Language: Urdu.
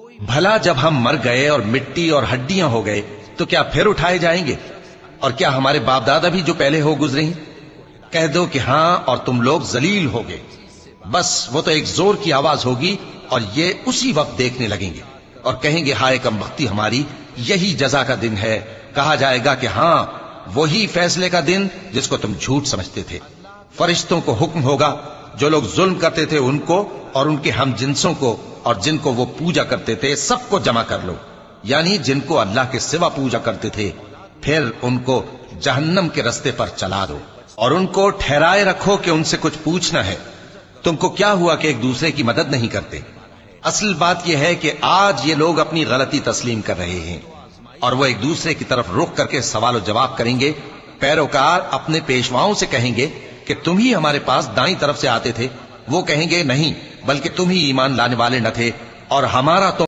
بھلا جب ہم مر گئے اور مٹی اور ہڈیاں ہو گئے تو کیا پھر اٹھائے جائیں گے؟ اور کیا ہمارے باپ دادا بھی جو پہلے ہو گزرے ہیں؟ کہہ دو کہ ہاں اور تم لوگ ذلیل ہوگے۔ بس وہ تو ایک زور کی آواز ہوگی اور یہ اسی وقت دیکھنے لگیں گے اور کہیں گے ہائے کم بختی ہماری، یہی جزا کا دن ہے۔ کہا جائے گا کہ ہاں وہی فیصلے کا دن جس کو تم جھوٹ سمجھتے تھے۔ فرشتوں کو حکم ہوگا جو لوگ ظلم کرتے تھے ان کو اور ان کے ہم جنسوں کو اور جن کو وہ پوجا کرتے تھے سب کو جمع کر لو، یعنی جن کو اللہ کے سوا پوجا کرتے تھے، پھر ان کو جہنم کے رستے پر چلا دو اور ان کو ٹھہرائے رکھو کہ ان سے کچھ پوچھنا ہے۔ تم کو کیا ہوا کہ ایک دوسرے کی مدد نہیں کرتے؟ اصل بات یہ ہے کہ آج یہ لوگ اپنی غلطی تسلیم کر رہے ہیں اور وہ ایک دوسرے کی طرف رخ کر کے سوال و جواب کریں گے۔ پیروکار اپنے پیشواؤں سے کہیں گے کہ تم ہی ہمارے پاس دائیں طرف سے آتے تھے، وہ کہیں گے نہیں بلکہ تم ہی ایمان لانے والے نہ تھے اور ہمارا تو